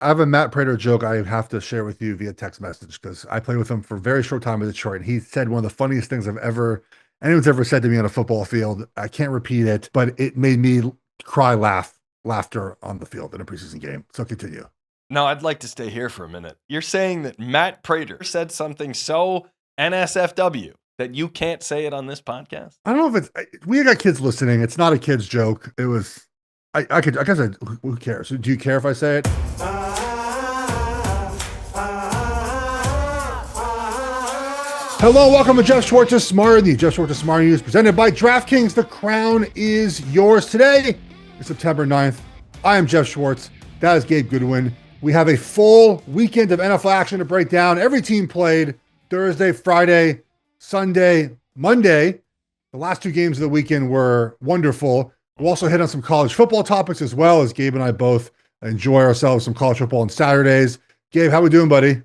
I have a Matt Prater joke I have to share with you via text message because I played with him for a very short time in Detroit. And he said one of the funniest things anyone's ever said to me on a football field. I can't repeat it, but it made me laughter on the field in a preseason game. So continue. No, I'd like to stay here for a minute. You're saying that Matt Prater said something so NSFW that you can't say it on this podcast? I don't know if we got kids listening. It's not a kid's joke. It was, I guess, who cares? Do you care if I say it? Hello, welcome to Geoff Schwartz's Smart News. Geoff Schwartz's Smart News presented by DraftKings. The crown is yours. Today is September 9th. I am Geoff Schwartz. That is Gabe Goodwin. We have a full weekend of NFL action to break down. Every team played Thursday, Friday, Sunday, Monday. The last two games of the weekend were wonderful. We'll also hit on some college football topics as well, as Gabe and I both enjoy ourselves some college football on Saturdays. Gabe, how we doing, buddy?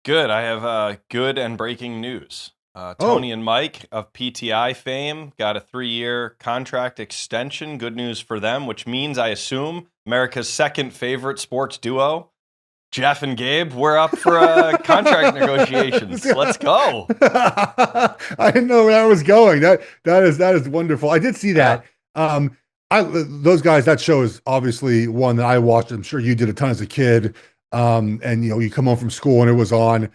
Good. I have good and breaking news. Tony and Mike of PTI fame got a 3-year contract extension. Good news for them, which means, I assume, America's second favorite sports duo, Jeff and Gabe, we're up for contract negotiations. Let's go. I didn't know where that was going. That is wonderful. I did see that. Those guys, that show is obviously one that I watched. I'm sure you did a ton as a kid. And you come home from school and it was on.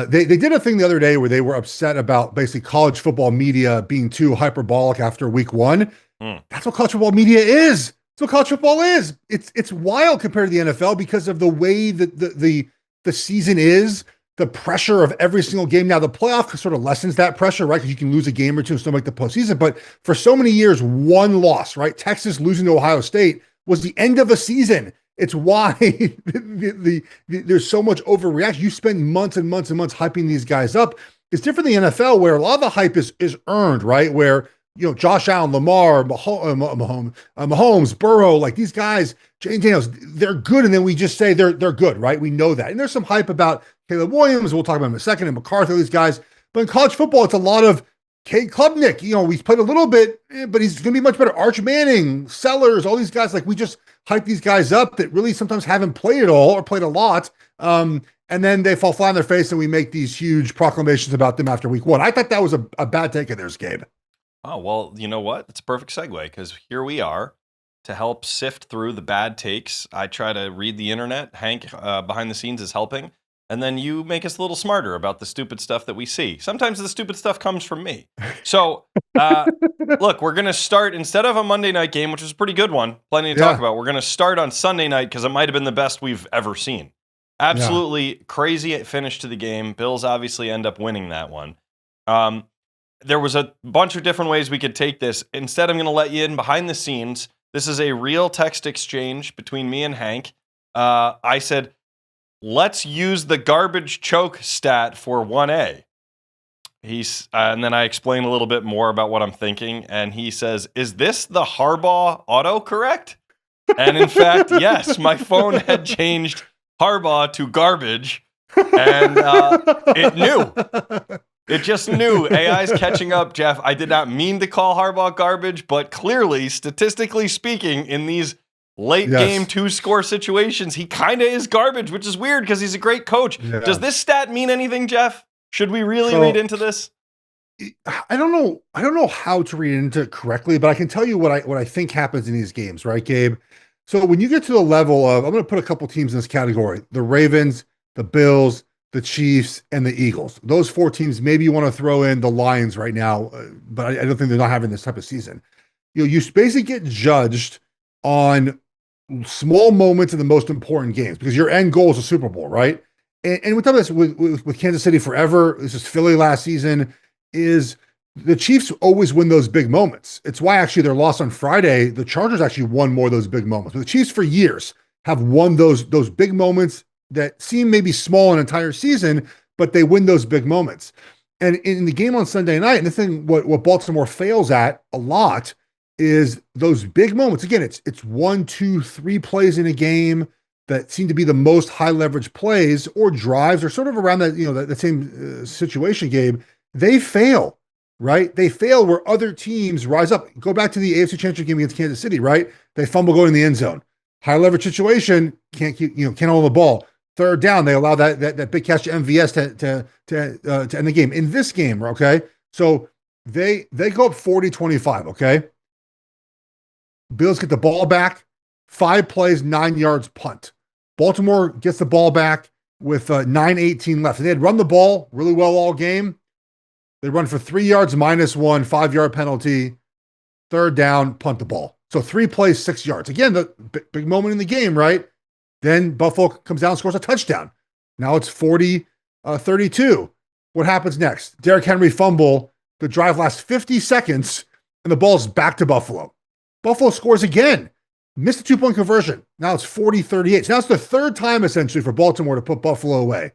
They did a thing the other day where they were upset about basically college football media being too hyperbolic after week one. That's what college football media is. That's what college football is. It's wild compared to the NFL because of the way that the season is, the pressure of every single game. Now the playoff sort of lessens that pressure, right? Because you can lose a game or two and still make the postseason. But for so many years, one loss, right? Texas losing to Ohio State was the end of a season. It's why there's so much overreaction. You spend months and months and months hyping these guys up. It's different than the NFL, where a lot of the hype is earned, right? Where Josh Allen, Lamar, Mahomes, Burrow, like these guys, Jane Daniels, they're good, and then we just say they're good, right? We know that, and there's some hype about Caleb Williams. We'll talk about him in a second, and McCarthy, these guys. But in college football, it's a lot of Cade Klubnik, we played a little bit, but he's going to be much better. Arch Manning, Sellers, all these guys, like we just hype these guys up that really sometimes haven't played at all or played a lot. And then they fall flat on their face and we make these huge proclamations about them after week one. I thought that was a bad take of theirs, Gabe. Oh, well, you know what? It's a perfect segue because here we are to help sift through the bad takes. I try to read the internet. Hank behind the scenes is helping. And then you make us a little smarter about the stupid stuff that we see. Sometimes the stupid stuff comes from me. So, look, we're going to start, instead of a Monday night game, which is a pretty good one, plenty to talk about, we're going to start on Sunday night because it might have been the best we've ever seen. Absolutely crazy finish to the game. Bills obviously end up winning that one. There was a bunch of different ways we could take this. Instead, I'm going to let you in behind the scenes. This is a real text exchange between me and Hank. I said, let's use the garbage choke stat for 1A. And then I explain a little bit more about what I'm thinking. And he says, is this the Harbaugh autocorrect? And in fact, yes, my phone had changed Harbaugh to garbage. And it knew. It just knew. AI's catching up, Jeff. I did not mean to call Harbaugh garbage, but clearly, statistically speaking, in these late game 2-score situations, he kind of is garbage, which is weird because he's a great coach. Yeah. Does this stat mean anything, Jeff? Should we really read into this? I don't know how to read into it correctly, but I can tell you what I think happens in these games, right, Gabe? So when you get to the level of, I'm going to put a couple teams in this category: the Ravens, the Bills, the Chiefs, and the Eagles. Those 4 teams. Maybe you want to throw in the Lions right now, but I don't think they're not having this type of season. You basically get judged on small moments in the most important games because your end goal is a Super Bowl, right? And we've done this with Kansas City forever. This is Philly last season. Is the Chiefs always win those big moments? It's why actually their loss on Friday, the Chargers actually won more of those big moments. But the Chiefs for years have won those big moments that seem maybe small an entire season, but they win those big moments. And in the game on Sunday night, and the thing what Baltimore fails at a lot is those big moments. Again, it's 1, 2, 3 plays in a game that seem to be the most high leverage plays or drives or sort of around that, that same situation, Gabe. They fail, right? They fail where other teams rise up. Go back to the AFC Championship game against Kansas City, right? They fumble going in the end zone. High leverage situation, can't hold the ball. Third down, they allow that big catch to MVS to end the game. In this game, okay, so they go up 40-25, okay? Bills get the ball back, 5 plays, 9 yards, punt. Baltimore gets the ball back with 9:18 left. And they had run the ball really well all game. They run for 3 yards, -1, 5-yard penalty, third down, punt the ball. So 3 plays, 6 yards. Again, the big moment in the game, right? Then Buffalo comes down and scores a touchdown. Now it's 40-32. What happens next? Derrick Henry fumble. The drive lasts 50 seconds, and the ball's back to Buffalo. Buffalo scores again. Missed a 2-point conversion. Now it's 40-38. So now it's the third time, essentially, for Baltimore to put Buffalo away.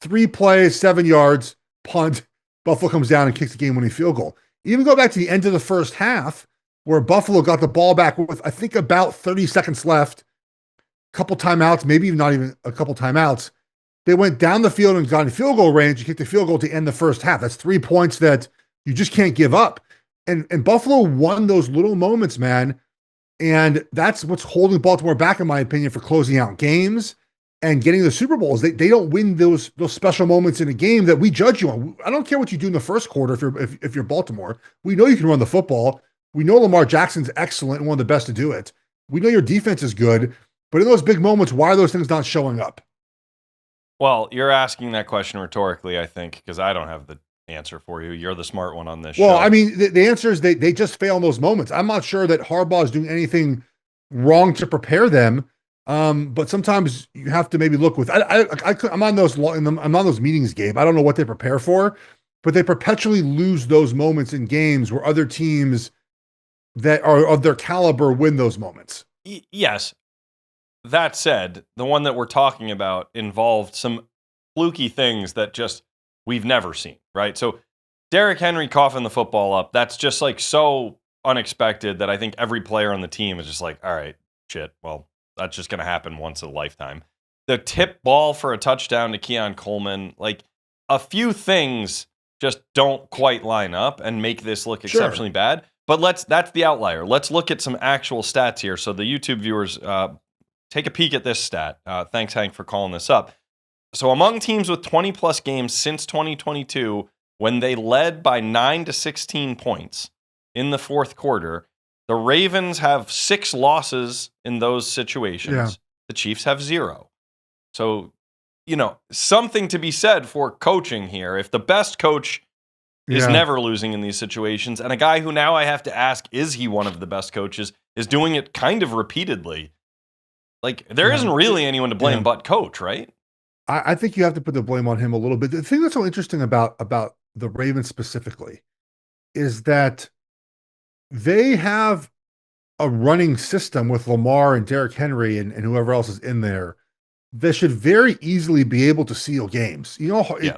3 plays, 7 yards, punt. Buffalo comes down and kicks the game-winning field goal. Even go back to the end of the first half, where Buffalo got the ball back with, I think, about 30 seconds left, a couple timeouts, maybe not even a couple timeouts. They went down the field and got in field goal range and kicked the field goal to end the first half. That's 3 points that you just can't give up. And Buffalo won those little moments, man. And that's what's holding Baltimore back, in my opinion, for closing out games and getting the Super Bowls. They don't win those special moments in a game that we judge you on. I don't care what you do in the first quarter if you're Baltimore. We know you can run the football. We know Lamar Jackson's excellent and one of the best to do it. We know your defense is good. But in those big moments, why are those things not showing up? Well, you're asking that question rhetorically, I think, because I don't have the answer for you. You're the smart one on this show. Well, I mean, the answer is they just fail in those moments. I'm not sure that Harbaugh is doing anything wrong to prepare them, but sometimes you have to maybe look with. I'm on those meetings, Gabe. I don't know what they prepare for, but they perpetually lose those moments in games where other teams that are of their caliber win those moments. Yes. That said, the one that we're talking about involved some fluky things that just we've never seen, right? So Derrick Henry coughing the football up, that's just like so unexpected that I think every player on the team is just like, all right, shit, well, that's just going to happen once in a lifetime. The tip ball for a touchdown to Keon Coleman, like a few things just don't quite line up and make this look exceptionally bad. But that's the outlier. Let's look at some actual stats here. So the YouTube viewers, take a peek at this stat. Thanks, Hank, for calling this up. So among teams with 20-plus games since 2022, when they led by 9 to 16 points in the fourth quarter, the Ravens have 6 losses in those situations. Yeah. The Chiefs have 0. So, something to be said for coaching here. If the best coach is never losing in these situations, and a guy who now I have to ask, is he one of the best coaches, is doing it kind of repeatedly, like, there isn't really anyone to blame but coach, right? I think you have to put the blame on him a little bit. The thing that's so interesting about the Ravens specifically is that they have a running system with Lamar and Derrick Henry and whoever else is in there that should very easily be able to seal games.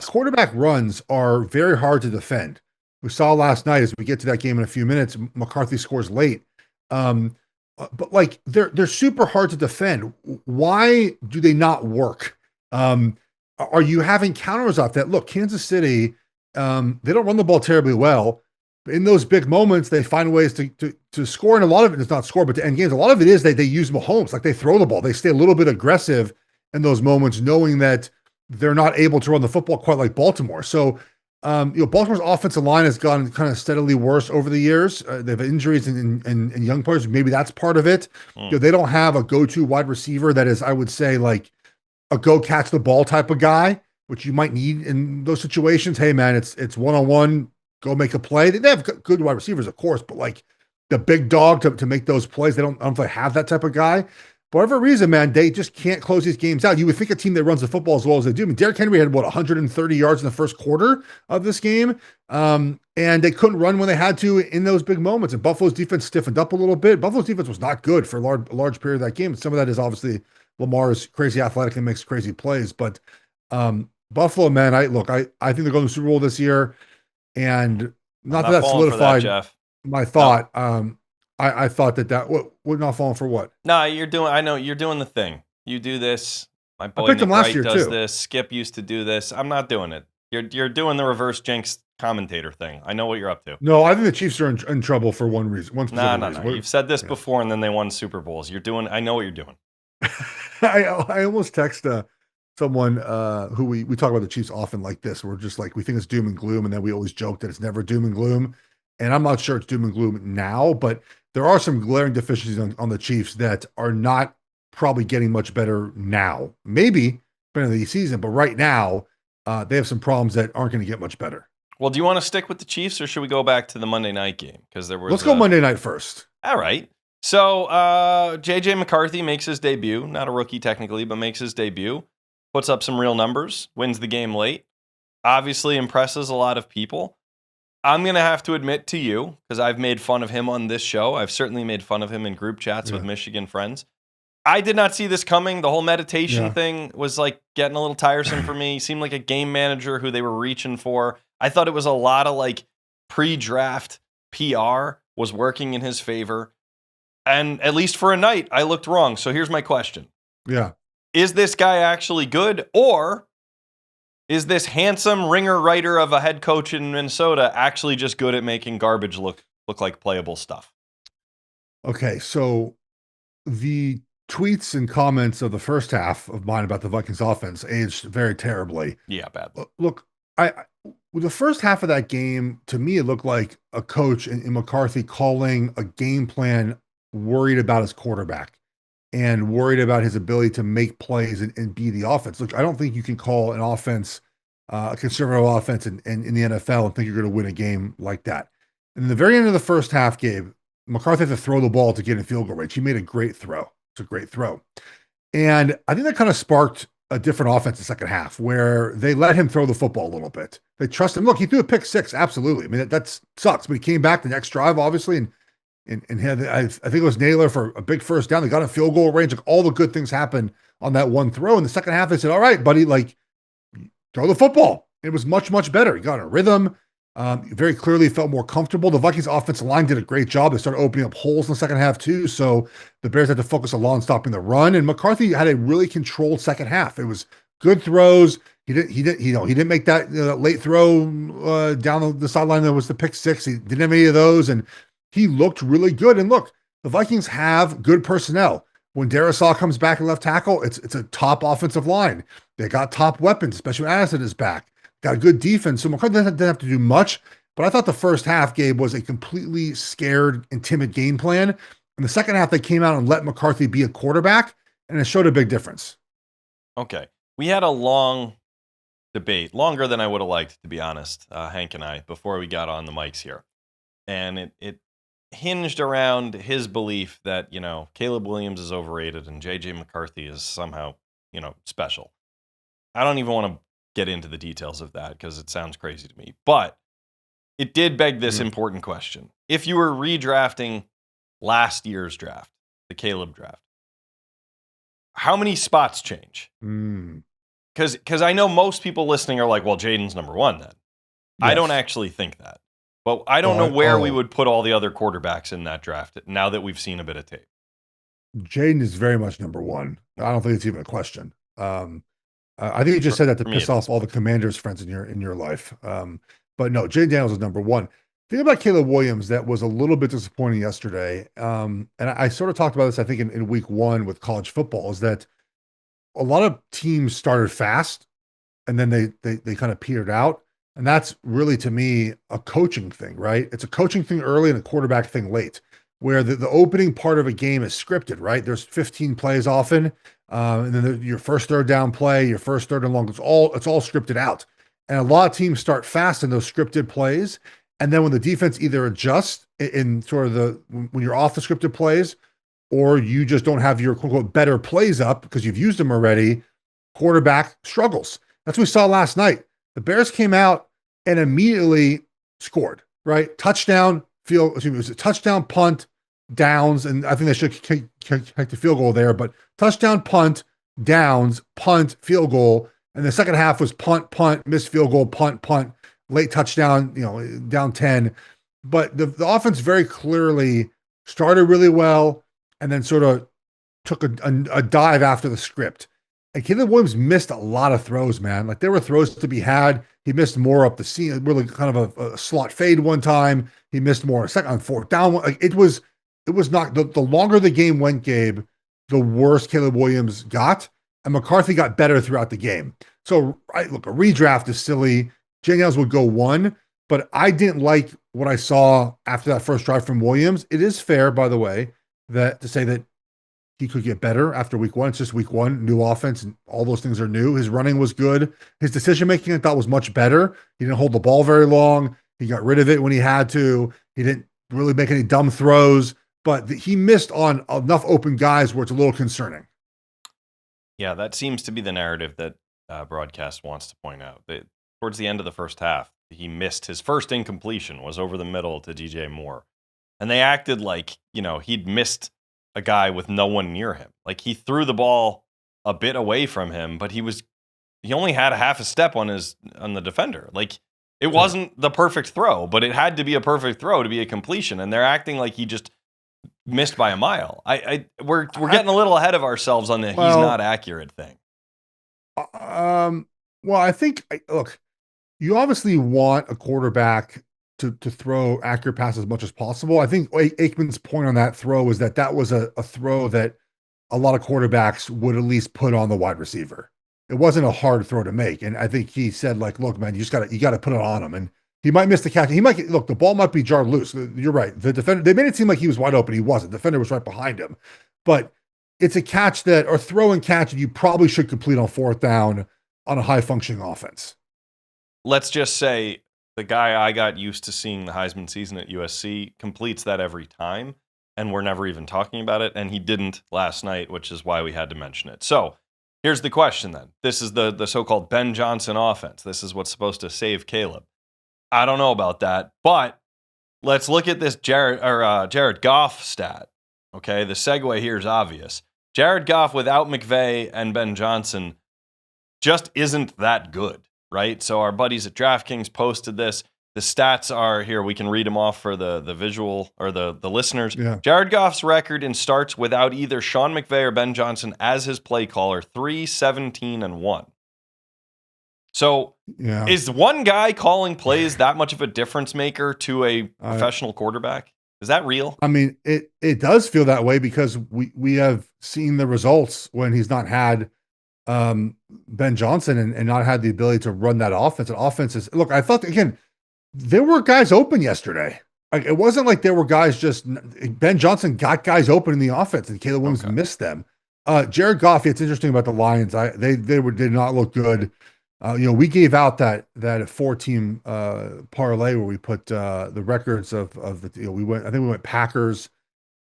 Quarterback runs are very hard to defend. We saw last night, as we get to that game in a few minutes, McCarthy scores late. But like they're super hard to defend. Why do they not work? Are you having counters off that? Look, Kansas City, they don't run the ball terribly well. In those big moments, they find ways to score, and a lot of it is not score, but to end games. A lot of it is they use Mahomes, like they throw the ball. They stay a little bit aggressive in those moments, knowing that they're not able to run the football quite like Baltimore. So, Baltimore's offensive line has gone kind of steadily worse over the years. They have injuries and young players. Maybe that's part of it. They don't have a go-to wide receiver that is, I would say, like a go catch the ball type of guy, which you might need in those situations. Hey, man, it's one-on-one. Go make a play. They have good wide receivers, of course, but like the big dog to make those plays, I don't know if they have that type of guy. For whatever reason, man, they just can't close these games out. You would think a team that runs the football as well as they do. I mean, Derrick Henry had, 130 yards in the first quarter of this game, and they couldn't run when they had to in those big moments. And Buffalo's defense stiffened up a little bit. Buffalo's defense was not good for a large period of that game. Some of that is obviously Lamar is crazy athletic and makes crazy plays. But Buffalo, man, I think they're going to the Super Bowl this year. And not that solidified my thought. No. I thought that we're not falling for what? No, I know you're doing the thing. You do this. My boy Nick Wright does this. Skip used to do this. I'm not doing it. You're doing the reverse Jenks commentator thing. I know what you're up to. No, I think the Chiefs are in trouble for one reason, one specific No. reason. You've said this before, and then they won Super Bowls. I know what you're doing. I almost text someone who we talk about the Chiefs often like this. We're just like, we think it's doom and gloom, and then we always joke that it's never doom and gloom. And I'm not sure it's doom and gloom now, but there are some glaring deficiencies on the Chiefs that are not probably getting much better now. Maybe better the season, but right now they have some problems that aren't going to get much better. Well, do you want to stick with the Chiefs, or should we go back to the Monday night game? Because there was. Let's go Monday night first. All right. So J.J. McCarthy makes his debut. Not a rookie technically, but makes his debut. Puts up some real numbers. Wins the game late. Obviously impresses a lot of people. I'm going to have to admit to you, because I've made fun of him on this show. I've certainly made fun of him in group chats with Michigan friends. I did not see this coming. The whole meditation thing was like getting a little tiresome for me. He seemed like a game manager who they were reaching for. I thought it was a lot of like pre-draft PR was working in his favor. And at least for a night, I looked wrong. So here's my question. Yeah. Is this guy actually good? Or is this handsome ringer writer of a head coach in Minnesota actually just good at making garbage look like playable stuff? Okay, so the tweets and comments of the first half of mine about the Vikings offense aged very terribly. Yeah, badly. Look, the first half of that game, to me, it looked like a coach in McCarthy calling a game plan worried about his quarterback and worried about his ability to make plays and be the offense. Look, I don't think you can call an offense, a conservative offense in the NFL and think you're going to win a game like that. And in the very end of the first half, Gabe, McCarthy had to throw the ball to get in field goal range. He made a great throw. It's a great throw. And I think that kind of sparked a different offense in the second half where they let him throw the football a little bit. They trust him. Look, he threw a pick six. Absolutely. I mean, that sucks, but he came back the next drive, obviously, and had, I think it was Naylor for a big first down. They got a field goal range. Like all the good things happened on that one throw. In the second half, they said, all right, buddy, like throw the football. It was much, much better. He got a rhythm. Very clearly felt more comfortable. The Vikings offensive line did a great job. They started opening up holes in the second half too. So the Bears had to focus a lot on stopping the run. And McCarthy had a really controlled second half. It was good throws. He didn't make that late throw down the sideline. That was the pick six. He didn't have any of those. And he looked really good. And look, the Vikings have good personnel. When Darisaw comes back at left tackle, it's a top offensive line. They got top weapons, especially when Addison is back. Got a good defense. So McCarthy didn't have to do much, but I thought the first half, Gabe, was a completely scared and timid game plan. In the second half, they came out and let McCarthy be a quarterback, and it showed a big difference. Okay. We had a long debate, longer than I would have liked, to be honest, Hank and I, before we got on the mics here. And it hinged around his belief that, Caleb Williams is overrated and J.J. McCarthy is somehow, special. I don't even want to get into the details of that because it sounds crazy to me. But it did beg this important question. If you were redrafting last year's draft, the Caleb draft, how many spots change? Because I know most people listening are like, well, Jaden's number one then. Yes. I don't actually think that. But I don't know where we would put all the other quarterbacks in that draft now that we've seen a bit of tape. Jaden is very much number one. I don't think it's even a question. I think you just said that to piss off all the Commanders friends in your life. But no, Jaden Daniels is number one. The thing about Caleb Williams that was a little bit disappointing yesterday, and I sort of talked about this, I think, in week one with college football, is that a lot of teams started fast and then they kind of petered out. And that's really, to me, a coaching thing, right? It's a coaching thing early and a quarterback thing late, where the opening part of a game is scripted, right? There's 15 plays often. And then your first third down play, your first third and long, it's all scripted out. And a lot of teams start fast in those scripted plays. And then when the defense either adjusts in sort of when you're off the scripted plays, or you just don't have your quote unquote better plays up because you've used them already, quarterback struggles. That's what we saw last night. The Bears came out and immediately scored, right? Touchdown, it was a touchdown, punt, downs, and I think they should kick the field goal there, but touchdown, punt, downs, punt, field goal, and the second half was punt, missed field goal, punt, late touchdown, down 10. But the offense very clearly started really well and then sort of took a dive after the script. And Caleb Williams missed a lot of throws, man. Like there were throws to be had. He missed more up the seam, really kind of a slot fade one time. He missed more a second on fourth down. Like it was not the longer the game went, Gabe, the worse Caleb Williams got, and McCarthy got better throughout the game. So, look, a redraft is silly. Daniels would go one, but I didn't like what I saw after that first drive from Williams. It is fair, by the way, that to say that he could get better after week one. It's just week one, new offense, and all those things are new. His running was good. His decision making, I thought, was much better. He didn't hold the ball very long. He got rid of it when he had to. He didn't really make any dumb throws, but he missed on enough open guys where it's a little concerning. Yeah, that seems to be the narrative that broadcast wants to point out. That towards the end of the first half, he missed his first incompletion was over the middle to DJ Moore. And they acted like, he'd missed a guy with no one near him. Like he threw the ball a bit away from him, but he only had a half a step on the defender. Like it wasn't the perfect throw, but it had to be a perfect throw to be a completion. And they're acting like he just missed by a mile. We're getting a little ahead of ourselves on the he's not accurate thing. Well, I think look, you obviously want a quarterback to throw accurate passes as much as possible. I think Aikman's point on that throw is that was a throw that a lot of quarterbacks would at least put on the wide receiver. It wasn't a hard throw to make. And I think he said, like, look, man, you got to put it on him. And he might miss the catch. The ball might be jarred loose. You're right. The defender, they made it seem like he was wide open. He wasn't. The defender was right behind him. But it's a catch or throw and catch that you probably should complete on fourth down on a high functioning offense. Let's just say the guy I got used to seeing the Heisman season at USC completes that every time, and we're never even talking about it, and he didn't last night, which is why we had to mention it. So here's the question then. This is the so-called Ben Johnson offense. This is what's supposed to save Caleb. I don't know about that, but let's look at this Jared Goff stat. Okay, the segue here is obvious. Jared Goff without McVay and Ben Johnson just isn't that good. Right? So our buddies at DraftKings posted this. The stats are here. We can read them off for the visual or the listeners. Yeah. Jared Goff's record in starts without either Sean McVay or Ben Johnson as his play caller, 3-17-1. So is one guy calling plays that much of a difference maker to a professional quarterback? Is that real? I mean, it does feel that way because we have seen the results when he's not had Ben Johnson and not had the ability to run that offense. And offenses, look, I thought again, there were guys open yesterday. Like it wasn't like there were guys Ben Johnson got guys open in the offense and Caleb Williams missed them. Jared Goff, it's interesting about the Lions. They did not look good. We gave out that 4-team parlay where we put the records of the we went Packers.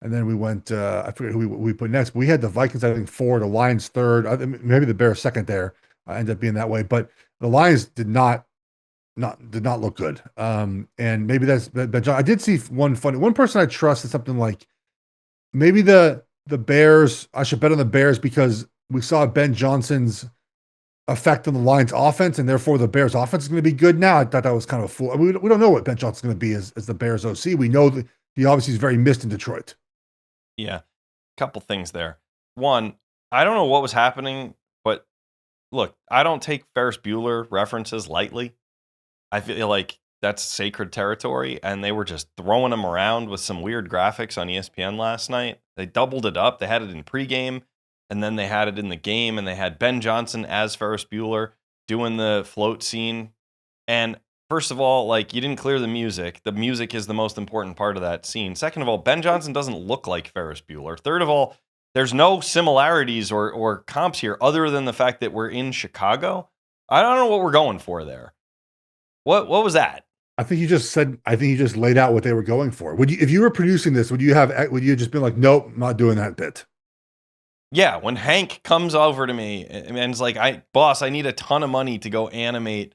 And then we went, I forget who we put next. But we had the Vikings, I think, 4, the Lions 3rd. Maybe the Bears 2nd there. Ended up being that way. But the Lions did not look good. And maybe that's I did see one person I trust is something like maybe the Bears. I should bet on the Bears because we saw Ben Johnson's effect on the Lions offense, and therefore the Bears offense is going to be good now. I thought that was kind of a fool. We don't know what Ben Johnson's going to be as the Bears OC. We know that he obviously is very missed in Detroit. Yeah, a couple things there. One, I don't know what was happening, but look, I don't take Ferris Bueller references lightly. I feel like that's sacred territory, and they were just throwing them around with some weird graphics on ESPN last night. They doubled it up. They had it in pregame, and then they had it in the game, and they had Ben Johnson as Ferris Bueller doing the float scene. And first of all, like, you didn't clear the music. The music is the most important part of that scene. Second of all, Ben Johnson doesn't look like Ferris Bueller. Third of all, there's no similarities or comps here other than the fact that we're in Chicago. I don't know what we're going for there. What was that? I think you just laid out what they were going for. If you were producing this, would you just been like, nope, I'm not doing that bit? Yeah, when Hank comes over to me and is like, boss, I need a ton of money to go animate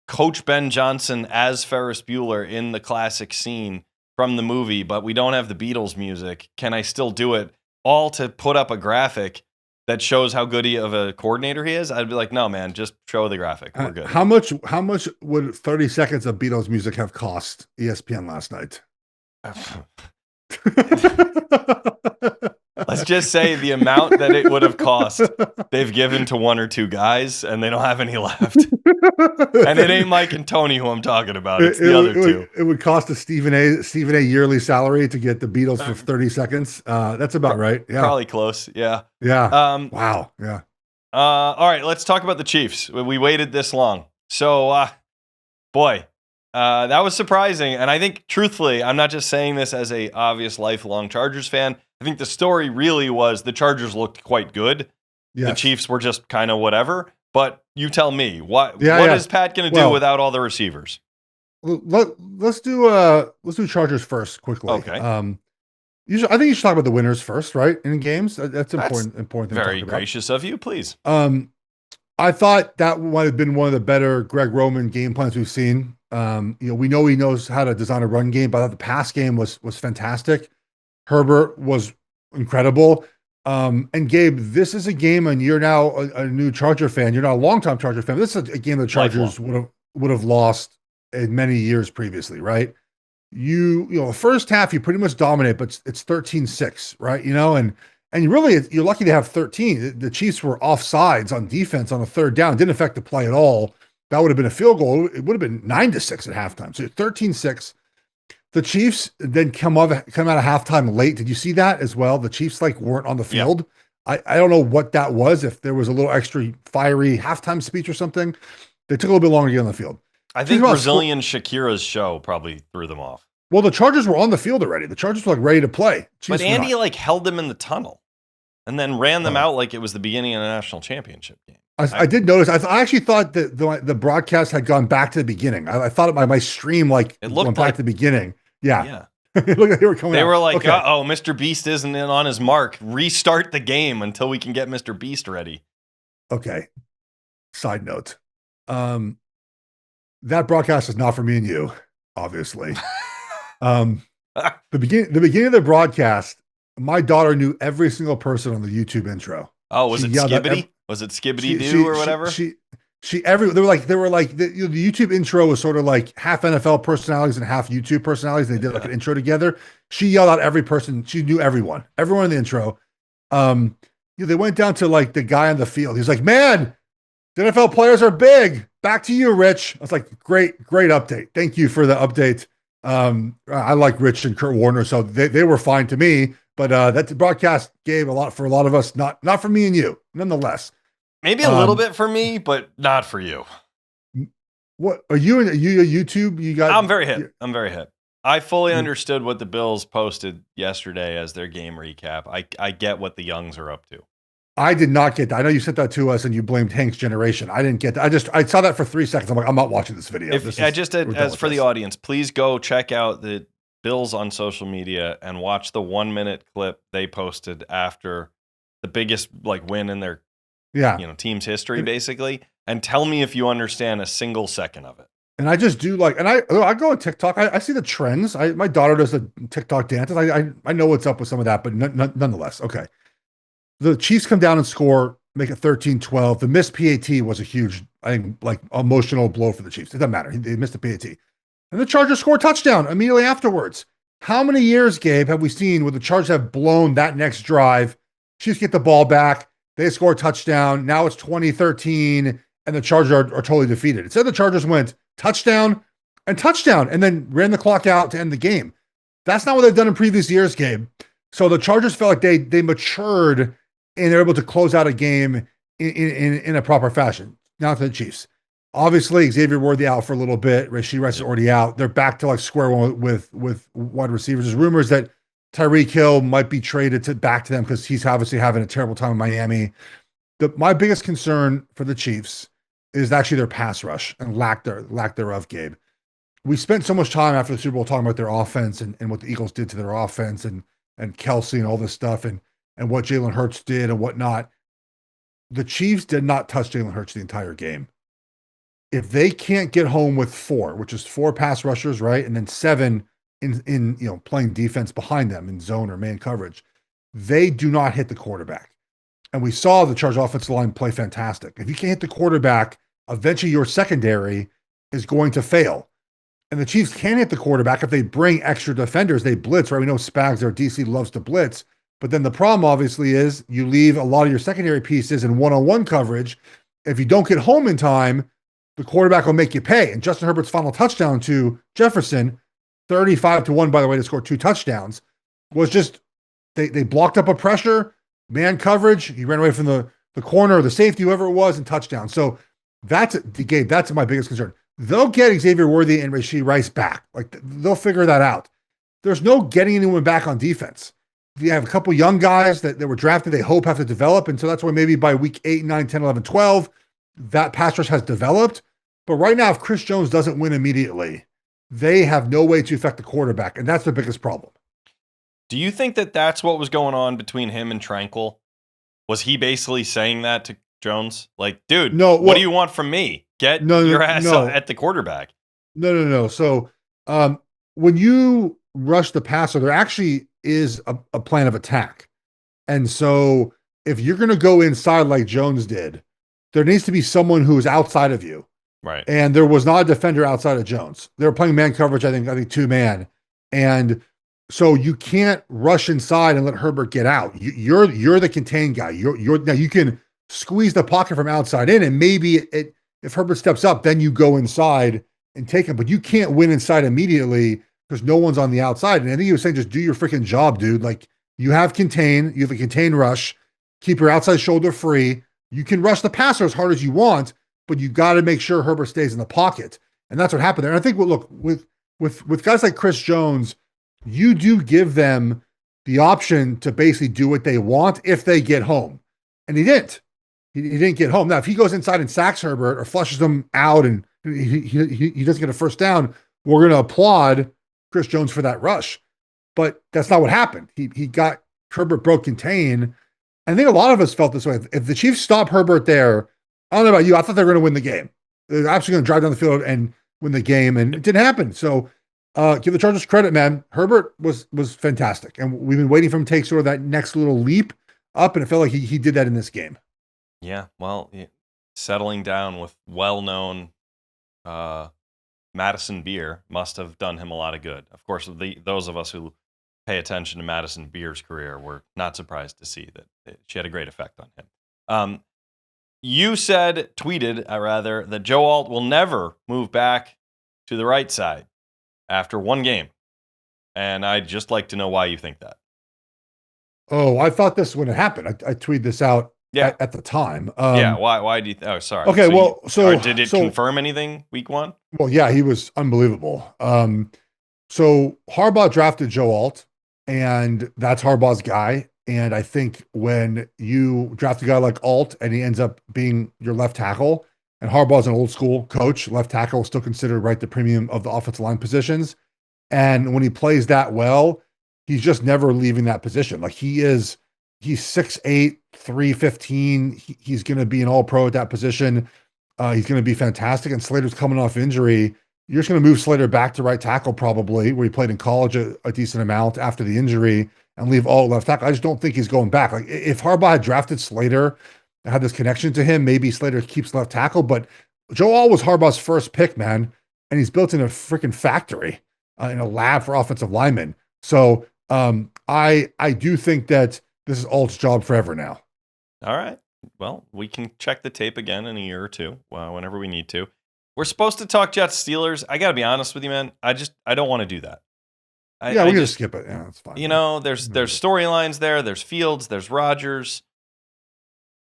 Coach Ben Johnson as Ferris Bueller in the classic scene from the movie, but we don't have the Beatles music. Can I still do it? All to put up a graphic that shows how good of a coordinator he is? I'd be like, no, man, just show the graphic. We're good. How much would 30 seconds of Beatles music have cost ESPN last night? Let's just say the amount that it would have cost, they've given to one or two guys, and they don't have any left. And it ain't Mike and Tony who I'm talking about. It's the other two. It would cost a Stephen A. yearly salary to get the Beatles for 30 seconds. That's about right. Yeah. Probably close. Yeah. Yeah. Wow. Yeah. All right. Let's talk about the Chiefs. We waited this long. So, boy, that was surprising. And I think, truthfully, I'm not just saying this as a obvious lifelong Chargers fan. I think the story really was the Chargers looked quite good. Yes. The Chiefs were just kind of whatever. But you tell me, what is Pat going to do without all the receivers? Let's do Chargers first quickly. Okay. I think you should talk about the winners first, right? In games, that's important thing. Very gracious of you, please. I thought that might have been one of the better Greg Roman game plans we've seen. We know he knows how to design a run game, but I thought the pass game was fantastic. Herbert was incredible. And Gabe, this is a game, and you're now a new Charger fan. You're not a longtime Charger fan. This is a game the Chargers would have lost in many years previously, right? The first half you pretty much dominate, but it's 13-6, right? And you're lucky to have 13. The Chiefs were offsides on defense on a third down. It didn't affect the play at all. That would have been a field goal. It would have been 9-6 at halftime. So 13-6. The Chiefs then come out of halftime late. Did you see that as well? The Chiefs weren't on the field. Yep. I don't know what that was. If there was a little extra fiery halftime speech or something, they took a little bit longer to get on the field. I think Brazilian Shakira's show probably threw them off. Well, the Chargers were on the field already. The Chargers were ready to play. Chiefs but Andy held them in the tunnel and then ran them out like it was the beginning of the national championship game. I did notice. I actually thought that the broadcast had gone back to the beginning. I thought my stream it went back to the beginning. Yeah. Look like they were coming. They were like, okay. Mr. Beast isn't in on his mark. Restart the game until we can get Mr. Beast ready. Okay. Side note. That broadcast is not for me and you, obviously. The beginning of the broadcast, my daughter knew every single person on the YouTube intro. Oh, was it Skibbity? Was it Skibbity Doo or whatever? They were like the YouTube intro was sort of like half NFL personalities and half YouTube personalities. They did an intro together. She yelled out every person. She knew everyone in the intro. They went down to the guy on the field. He's like, man, the NFL players are big. Back to you, Rich. I was like, great update. Thank you for the update. I like Rich and Kurt Warner, so they were fine to me. But that broadcast gave a lot for a lot of us, not for me and you, nonetheless. Maybe a little bit for me, but not for you. What are you a YouTube? I'm very hip. I fully understood what the Bills posted yesterday as their game recap. I get what the Youngs are up to. I did not get that. I know you sent that to us and you blamed Hank's generation. I didn't get that. I saw that for 3 seconds. I'm like, I'm not watching this video. As for the audience, please go check out the Bills on social media and watch the 1 minute clip they posted after the biggest win in their team's history, basically, and tell me if you understand a single second of it. And I just do I go on TikTok. I see the trends. My daughter does the TikTok dances. I know what's up with some of that, but nonetheless, okay. The Chiefs come down and score, make it 13-12. The missed PAT was a huge, I think, emotional blow for the Chiefs. It doesn't matter. They missed the PAT. And the Chargers score a touchdown immediately afterwards. How many years, Gabe, have we seen where the Chargers have blown that next drive? Chiefs get the ball back. They score a touchdown. Now it's 2013, and the Chargers are totally defeated. Instead, the Chargers went touchdown, and then ran the clock out to end the game. That's not what they've done in previous years, Gabe. So the Chargers felt like they matured, and they're able to close out a game in a proper fashion. Now to the Chiefs. Obviously, Xavier Worthy out for a little bit. Rashee Rice is already out. They're back to square one with wide receivers. There's rumors that Tyreek Hill might be traded back to them because he's obviously having a terrible time in Miami. My biggest concern for the Chiefs is actually their pass rush and lack thereof, Gabe. We spent so much time after the Super Bowl talking about their offense and what the Eagles did to their offense and Kelsey and all this stuff and what Jalen Hurts did and whatnot. The Chiefs did not touch Jalen Hurts the entire game. If they can't get home with 4, which is 4 pass rushers, right, and then 7 in playing defense behind them in zone or man coverage, they do not hit the quarterback. And we saw the Chargers offensive line play fantastic. If you can't hit the quarterback, eventually your secondary is going to fail. And the Chiefs can hit the quarterback if they bring extra defenders. They blitz, right? We know Spags, their DC, loves to blitz. But then the problem obviously is you leave a lot of your secondary pieces in one-on-one coverage. If you don't get home in time, the quarterback will make you pay. And Justin Herbert's final touchdown to Jefferson, 35-1, by the way, to score 2 touchdowns, was just they blocked up a pressure, man coverage. He ran away from the corner or the safety, whoever it was, and touchdown. So that's Gabe. That's my biggest concern. They'll get Xavier Worthy and Rashee Rice back. Like they'll figure that out. There's no getting anyone back on defense. You have a couple young guys that were drafted, they hope have to develop. And so that's why maybe by week 8, 9, 10, 11, 12, that pass rush has developed. But right now, if Chris Jones doesn't win immediately, they have no way to affect the quarterback. And that's the biggest problem. Do you think that that's what was going on between him and Tranquil? Was he basically saying that to Jones? Like, dude, no, what do you want from me? Get your ass at the quarterback. No. So when you rush the passer, there actually is a plan of attack. And so if you're going to go inside like Jones did, there needs to be someone who is outside of you. Right. And there was not a defender outside of Jones. They were playing man coverage, I think 2-man. And so you can't rush inside and let Herbert get out. You're the contained guy. Now you can squeeze the pocket from outside in, and maybe if Herbert steps up, then you go inside and take him. But you can't win inside immediately because no one's on the outside. And I think he was saying, just do your freaking job, dude. Like you have a contain rush, keep your outside shoulder free. You can rush the passer as hard as you want, but you got to make sure Herbert stays in the pocket. And that's what happened there. And I think, well, look, with guys like Chris Jones, you do give them the option to basically do what they want if they get home. And he didn't. He didn't get home. Now, if he goes inside and sacks Herbert or flushes him out and he doesn't get a first down, we're going to applaud Chris Jones for that rush. But that's not what happened. He got Herbert broke contain. I think a lot of us felt this way. If the Chiefs stop Herbert there, I don't know about you, I thought they were going to win the game. They're absolutely going to drive down the field and win the game, and it didn't happen. So give the Chargers credit, man. Herbert was fantastic, and we've been waiting for him to take sort of that next little leap up, and it felt like he did that in this game. Yeah, well, settling down with well-known Madison Beer must have done him a lot of good. Of course, those of us who pay attention to Madison Beer's career were not surprised to see that she had a great effect on him. You tweeted that Joe Alt will never move back to the right side after one game. And I'd just like to know why you think that. Oh, I thought this when it happened. I tweeted this out at the time. Why do you oh, sorry. Okay, did it confirm anything week 1? Well, yeah, he was unbelievable. So Harbaugh drafted Joe Alt, and that's Harbaugh's guy. And I think when you draft a guy like Alt and he ends up being your left tackle, and Harbaugh's an old school coach, left tackle is still considered the premium of the offensive line positions. And when he plays that well, he's just never leaving that position. Like he's 6'8", 315. He's going to be an all-pro at that position. He's going to be fantastic. And Slater's coming off injury. You're just going to move Slater back to right tackle probably, where he played in college a decent amount after the injury, and leave all left tackle. I just don't think he's going back. Like if Harbaugh had drafted Slater, had this connection to him, maybe Slater keeps left tackle. But Joe Alt was Harbaugh's first pick, man, and he's built in a freaking factory, in a lab for offensive linemen. So I do think that this is Alt's job forever now. All right. Well, we can check the tape again in a year or two, whenever we need to. We're supposed to talk Jets Steelers. I got to be honest with you, man. I don't want to do that. We can just skip it. Yeah, that's fine. There's storylines there. There's Fields. There's Rodgers.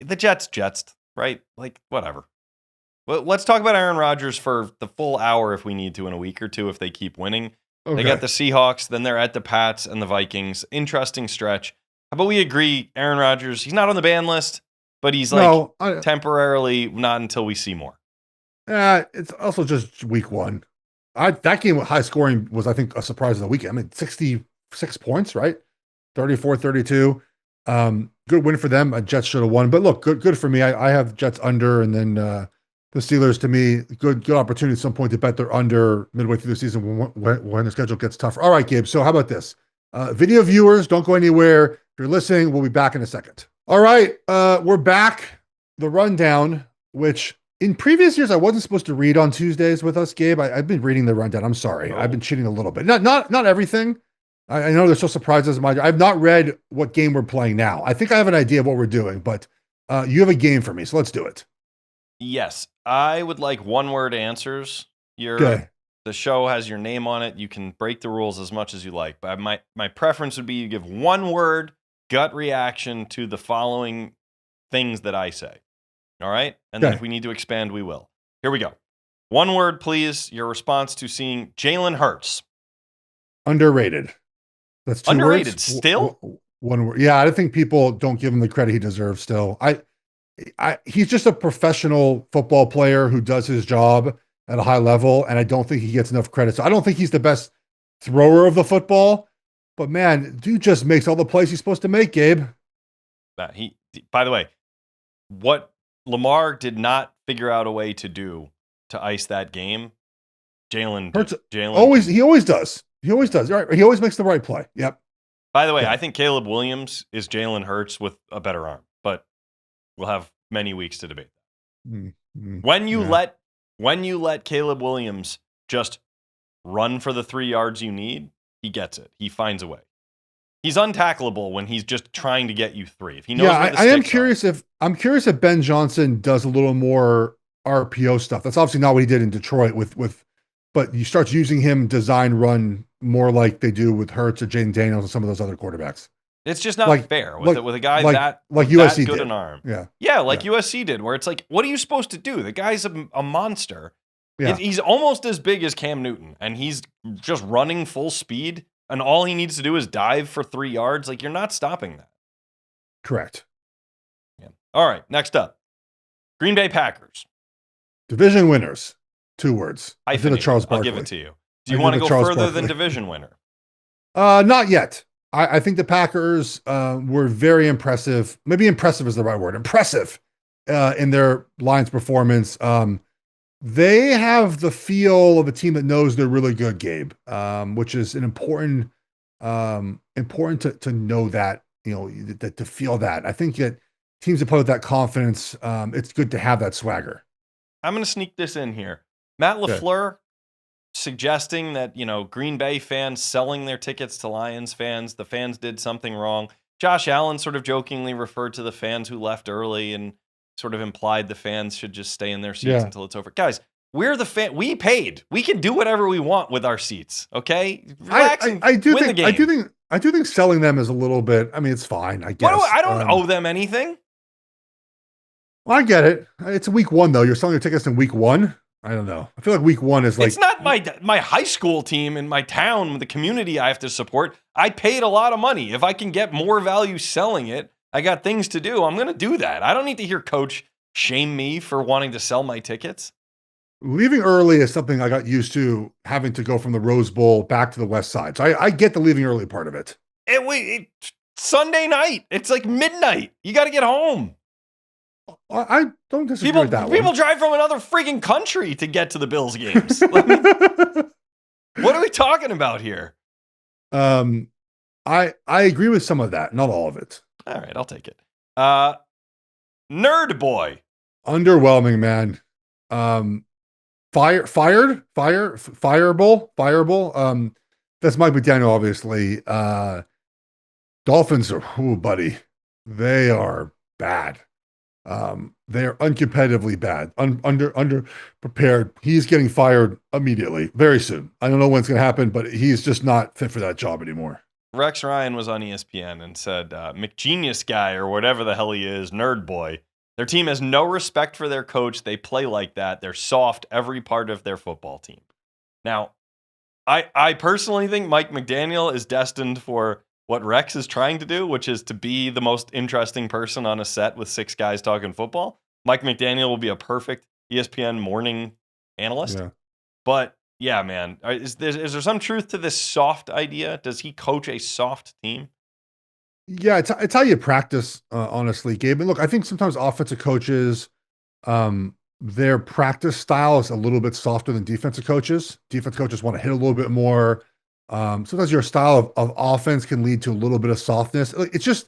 The Jets, right? Like, whatever. Well, let's talk about Aaron Rodgers for the full hour if we need to in a week or two if they keep winning. Okay. They got the Seahawks, then they're at the Pats and the Vikings. Interesting stretch. How about we agree, Aaron Rodgers, he's not on the ban list, but he's temporarily not until we see more. It's also just week 1. That game with high scoring was, I think, a surprise of the weekend. I mean, 66 points, right? 34-32. Good win for them. Jets should have won, but look, good for me. I have Jets under, and then the Steelers, to me, good opportunity at some point to bet they're under midway through the season when the schedule gets tougher. All right, Gabe. So how about this? Video viewers, don't go anywhere. If you're listening, we'll be back in a second. All right, we're back. The rundown, which in previous years I wasn't supposed to read on Tuesdays with us, Gabe. I've been reading the rundown. I'm sorry. I've been cheating a little bit. Not everything. I know there's still surprises in my. I've not read what game we're playing now. I think I have an idea of what we're doing, but you have a game for me, so let's do it. Yes, I would like one-word answers. Okay. The show has your name on it. You can break the rules as much as you like, but my preference would be you give one word gut reaction to the following things that I say. All right? And then if Okay. we need to expand, we will. Here we go. One word, please. Your response to seeing Jalen Hurts. Underrated. That's two Underrated words. still? One word. Yeah, I don't think people don't give him the credit he deserves still. He's just a professional football player who does his job at a high level, and I don't think he gets enough credit. So I don't think he's the best thrower of the football, but man, dude just makes all the plays he's supposed to make, Gabe. By the way, what Lamar did not figure out a way to do to ice that game, Jalen he always does. He always does. Right. He always makes the right play. Yep. By the way, Yeah. I think Caleb Williams is Jalen Hurts with a better arm, but we'll have many weeks to debate that. Mm-hmm. When you let Caleb Williams just run for the 3 yards you need, he gets it. He finds a way. He's untackleable when he's just trying to get you 3. If he knows where the I am sticks curious are. if Ben Johnson does a little more RPO stuff. That's obviously not what he did in Detroit but you start using him design run more like they do with Hurts or Jaden Daniels and some of those other quarterbacks. It's just not fair with a guy that USC good did. an arm. Yeah, like USC did, where it's like, what are you supposed to do? The guy's a monster. Yeah. He's almost as big as Cam Newton, and he's just running full speed, and all he needs to do is dive for 3 yards. Like, you're not stopping that. Correct. Yeah. All right, next up. Green Bay Packers. Division winners. 2 words. I did a Charles Barkley. I'll give it to you. Do you want to go further than division winner? Not yet. I think the Packers were very impressive. Maybe impressive is the right word. Impressive in their Lions performance. They have the feel of a team that knows they're really good, Gabe, which is an important to know that, to feel that. I think that teams that play with that confidence, it's good to have that swagger. I'm going to sneak this in here. Matt LaFleur suggesting that, Green Bay fans selling their tickets to Lions fans, the fans did something wrong. Josh Allen sort of jokingly referred to the fans who left early and sort of implied the fans should just stay in their seats until it's over. Guys, we're the fan. We paid. We can do whatever we want with our seats. Okay, relax and win the game. I do think selling them is a little bit. I mean, it's fine. I guess. I don't owe them anything. Well, I get it. It's week 1 though. You're selling your tickets in week 1. I don't know. I feel like week 1 is like... It's not my high school team in my town, the community I have to support. I paid a lot of money. If I can get more value selling it, I got things to do. I'm going to do that. I don't need to hear coach shame me for wanting to sell my tickets. Leaving early is something I got used to, having to go from the Rose Bowl back to the West Side. So I get the leaving early part of it. Sunday night. It's like midnight. You got to get home. I don't disagree with that. People drive from another freaking country to get to the Bills games. What are we talking about here? I agree with some of that, not all of it. All right, I'll take it. Nerd boy. Underwhelming, man. Fireable. That's Mike McDaniel, obviously. Dolphins are, buddy, they are bad. They're uncompetitively bad, under prepared. He's getting fired immediately, very soon. I don't know when it's going to happen, but he's just not fit for that job anymore. Rex Ryan was on ESPN and said, McGenius guy or whatever the hell he is, nerd boy. Their team has no respect for their coach. They play like that. They're soft every part of their football team. Now, I personally think Mike McDaniel is destined for what Rex is trying to do, which is to be the most interesting person on a set with 6 guys talking football. Mike McDaniel will be a perfect ESPN morning analyst. Yeah. But yeah, man, is there some truth to this soft idea? Does he coach a soft team? Yeah, it's how you practice, honestly, Gabe. And look, I think sometimes offensive coaches, their practice style is a little bit softer than defensive coaches. Defensive coaches want to hit a little bit more. Sometimes your style of offense can lead to a little bit of softness. It's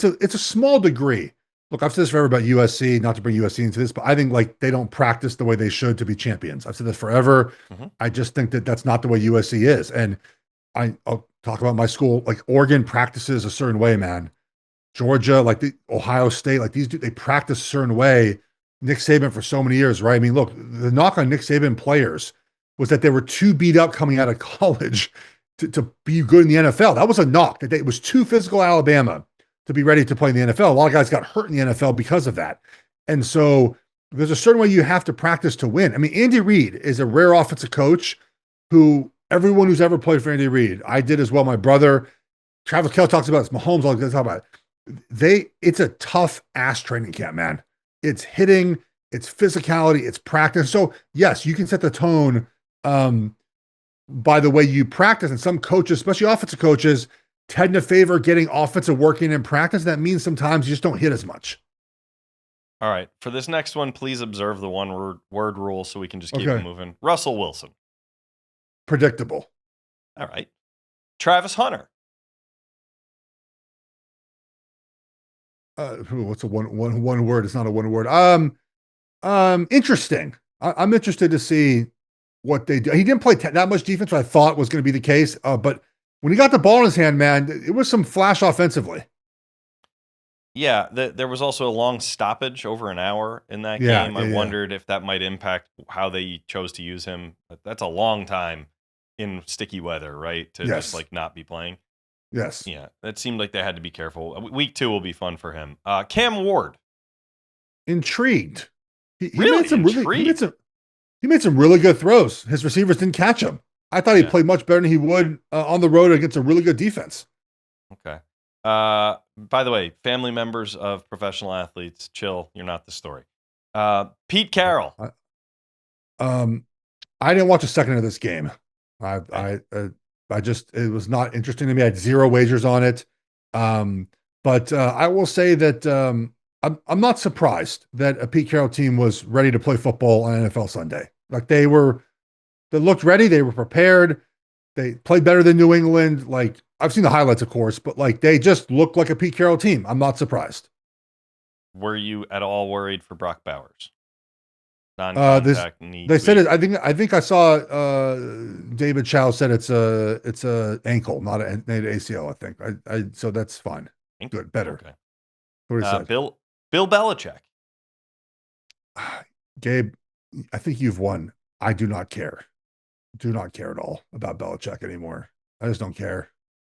a small degree. Look, I've said this forever about USC, not to bring USC into this, but I think like they don't practice the way they should to be champions. I've said this forever. Mm-hmm. I just think that that's not the way USC is. And I'll talk about my school. Like Oregon practices a certain way, man. Georgia, like the Ohio State, like they practice a certain way. Nick Saban for so many years, right? I mean, look, the knock on Nick Saban players was that they were too beat up coming out of college to be good in the NFL. That was a knock. It was too physical Alabama to be ready to play in the NFL. A lot of guys got hurt in the NFL because of that. And so there's a certain way you have to practice to win. I mean, Andy Reid is a rare offensive coach who everyone who's ever played for Andy Reid, I did as well. My brother, Travis Kelce talks about it. Mahomes, all talk about it. It's a tough ass training camp, man. It's hitting, it's physicality, it's practice. So yes, you can set the tone by the way you practice. And some coaches, especially offensive coaches, tend to favor getting offensive working in practice. That means sometimes you just don't hit as much. All right. For this next one, please observe the one word rule so we can just keep Okay. it moving. Russell Wilson. Predictable. All right. Travis Hunter. What's a one word? It's not a one word. Interesting. I'm interested to see what they do. He didn't play that much defense, what I thought was going to be the case. But when he got the ball in his hand, man, it was some flash offensively. Yeah, there was also a long stoppage over an hour in that Yeah, game. yeah, I yeah. wondered if that might impact how they chose to use him. That's a long time in sticky weather, right? To just Yes. like not be playing. Yes. Yeah, that seemed like they had to be careful. Week 2 will be fun for him. Cam Ward. Intrigued. He Really made some intrigued. he made some really good throws. His receivers didn't catch him. I thought he Yeah. played much better than he would on the road against a really good defense. Okay. By the way, family members of professional athletes, chill. You're not the story. Pete Carroll. I didn't watch a second of this game. Okay. I just it was not interesting to me. I had zero wagers on it. But I will say that I'm not surprised that a Pete Carroll team was ready to play football on NFL Sunday. Like they looked ready. They were prepared. They played better than New England. Like I've seen the highlights, of course, but like they just looked like a Pete Carroll team. I'm not surprised. Were you at all worried for Brock Bowers? This Non-contact knee they said tweak. it. I think I saw David Chow said it's a ankle, not an ACL. I think I so that's fine. Good, better. Okay. What he said. Bill Belichick. Gabe, I think you've won. I do not care. Do not care at all about Belichick anymore. I just don't care.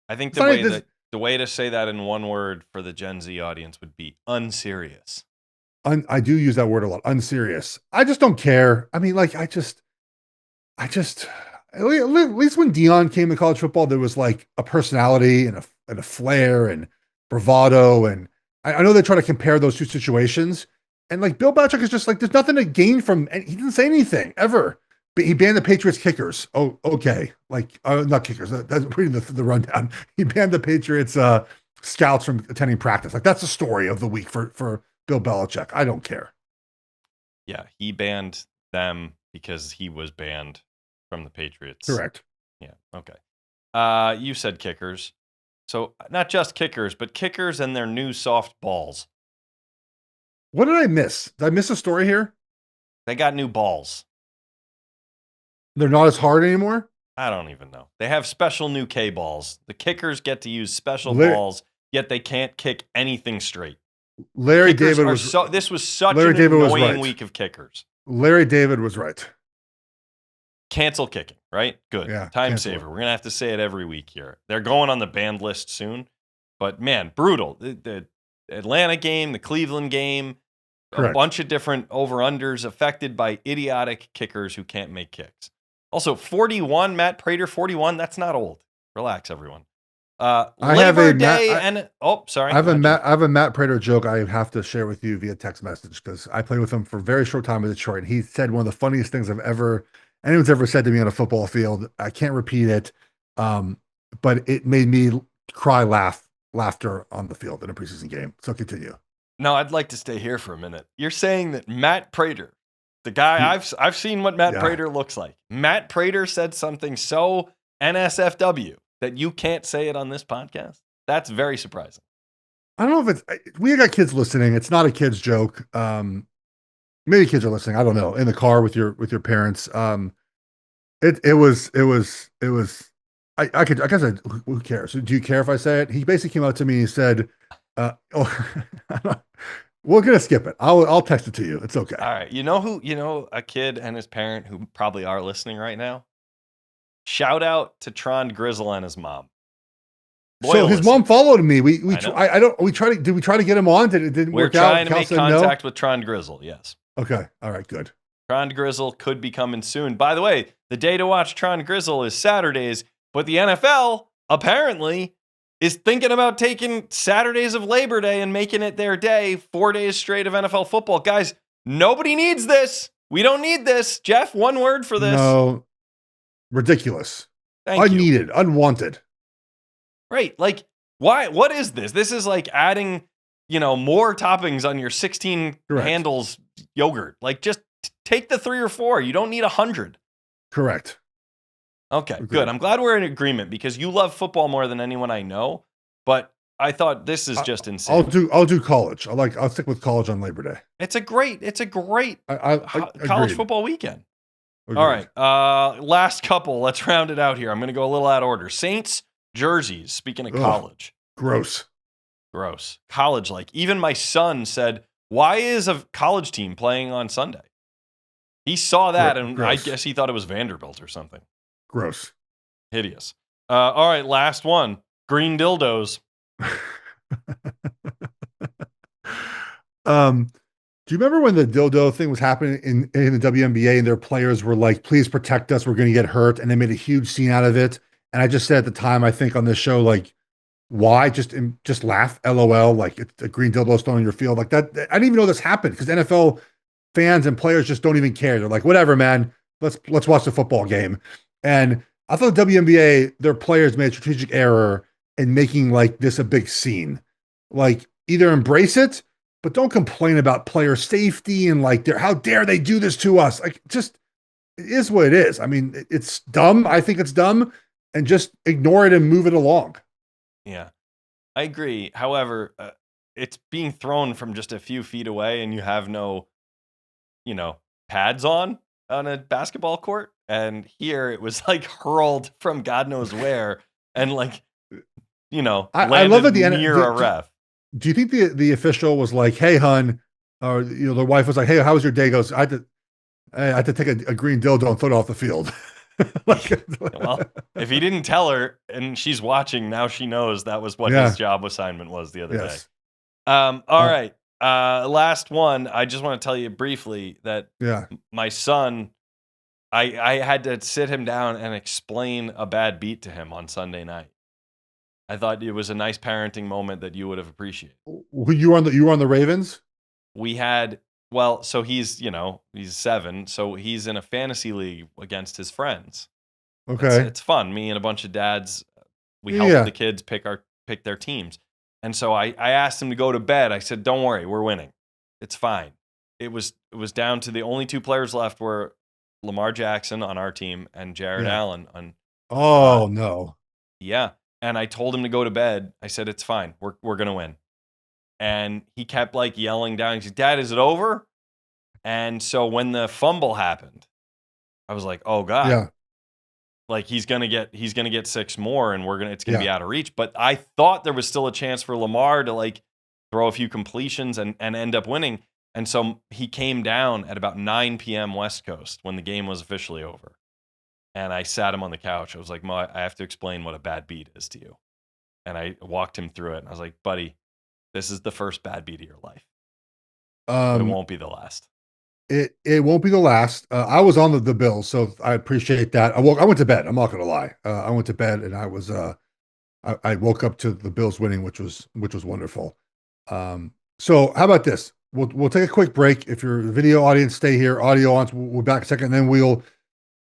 I think It's not like this, the way to say that in one word for the Gen Z audience would be unserious. I do use that word a lot. Unserious. I just don't care. I mean, like I just at least when Dion came to college football, there was like a personality and a flair and bravado. And I know they try to compare those two situations. And like Bill Belichick is just like there's nothing to gain from. And he didn't say anything ever. But he banned the Patriots kickers. Oh, okay. Like not kickers. That's reading the rundown. He banned the Patriots scouts from attending practice. Like that's the story of the week for Bill Belichick. I don't care. Yeah, he banned them because he was banned from the Patriots. Correct. Yeah. Okay. You said kickers. So not just kickers, but kickers and their new soft balls. What did I miss? Did I miss a story here? They got new balls. They're not as hard anymore. I don't even know. They have special new K balls. The kickers get to use special Larry- balls, yet they can't kick anything straight. Larry Kickers David are was this was such Larry an David was annoying right. week of kickers. Larry David was right. Cancel kicking, right? Good. Yeah, Time cancel saver. it. We're going to have to say it every week here. They're going on the banned list soon. But man, brutal. The Atlanta game, the Cleveland game, Correct. a bunch of different over-unders affected by idiotic kickers who can't make kicks. Also, 41, Matt Prater, 41, that's not old. Relax, everyone. Labor Day and sorry. I have a Matt Prater joke I have to share with you via text message because I played with him for a very short time in Detroit, and he said one of the funniest things anyone's ever said to me on a football field. I can't repeat it, but it made me laughter on the field in a preseason game. So continue. No, I'd like to stay here for a minute. You're saying that Matt Prater, the guy I've seen what Matt Prater looks like. Matt Prater said something so NSFW that you can't say it on this podcast. That's very surprising. I don't know if we got kids listening. It's not a kid's joke. Maybe kids are listening. I don't know. In the car with your parents. It was I guess who cares? Do you care if I say it? He basically came out to me and he said, oh, we're gonna skip it. I'll text it to you. It's okay. All right. You know who, a kid and his parent who probably are listening right now? Shout out to Trond Grizzle and his mom. So his mom followed me. We tried to, did we try to get him on? It didn't We're work out. trying to make contact with Trond Grizzle. Yes. Okay. All right. Good. Trond Grizzle could be coming soon. By the way, the day to watch Trond Grizzle is Saturdays, but the NFL apparently is thinking about taking Saturdays of Labor Day and making it their day, 4 days straight of NFL football. Guys, nobody needs this. We don't need this. Jeff, one word for this. No. Ridiculous. Unneeded. Unwanted. Right. Like, why? What is this? This is like adding, more toppings on your 16 handles yogurt. Like, just take the 3 or 4. You don't need 100. Correct. Okay, good. I'm glad we're in agreement because you love football more than anyone I know. But I thought this is just insane. I'll do college. I'll stick with college on Labor Day. It's a great college agreed. football weekend. Agreed. All right. Last couple. Let's round it out here. I'm going to go a little out of order. Saints jerseys. Speaking of college. Gross. College, like even my son said, why is a college team playing on Sunday? He saw that and gross. I guess he thought it was Vanderbilt or something. Gross. Hideous. All right, last one. Green dildos. Do you remember when the dildo thing was happening in the WNBA and their players were like, please protect us, we're going to get hurt, and they made a huge scene out of it? And I just said at the time, I think on this show, like, why? Just laugh, LOL, like it's a green dildo thrown in your field. Like that, I didn't even know this happened because NFL fans and players just don't even care. They're like, whatever, man, let's watch the football game. And I thought the WNBA, their players made a strategic error in making like this a big scene. Like either embrace it, but don't complain about player safety and like how dare they do this to us? Like just it is what it is. I mean, it's dumb. I think it's dumb, and just ignore it and move it along. Yeah, I agree. However, it's being thrown from just a few feet away, and you have no, pads on a basketball court. And here it was like hurled from God knows where, and like, I love that near a ref. Do you think the official was like, "Hey, hun," or the wife was like, "Hey, how was your day?" Goes, I had to take a green dildo and throw it off the field. Well, if he didn't tell her and she's watching, now she knows that was what his job assignment was the other day. All right. Last one. I just want to tell you briefly that my son, I had to sit him down and explain a bad beat to him on Sunday night. I thought it was a nice parenting moment that you would have appreciated. You were on the Ravens? We had, well, so he's 7, so he's in a fantasy league against his friends. Okay. It's fun. Me and a bunch of dads, we help the kids pick their teams. And so I asked him to go to bed. I said, "Don't worry, we're winning. It's fine." It was down to the only 2 players left were Lamar Jackson on our team and Jared Allen on. Oh no. Yeah. And I told him to go to bed. I said, "It's fine. We're going to win." And he kept like yelling down. He said, "Dad, is it over?" And so when the fumble happened, I was like, "Oh God." Yeah. Like he's going to get 6 more and it's going to be out of reach. But I thought there was still a chance for Lamar to like throw a few completions and end up winning. And so he came down at about 9 p.m. West Coast when the game was officially over. And I sat him on the couch. I was like, "Mo, I have to explain what a bad beat is to you." And I walked him through it. And I was like, "Buddy, this is the first bad beat of your life. But it won't be the last." It won't be the last. I was on the Bills, so I appreciate that. I went to bed. I'm not going to lie. I went to bed and I was I woke up to the Bills winning, which was wonderful. So how about this? We'll take a quick break. If your video audience stay here, audio on, we'll back a second. And then we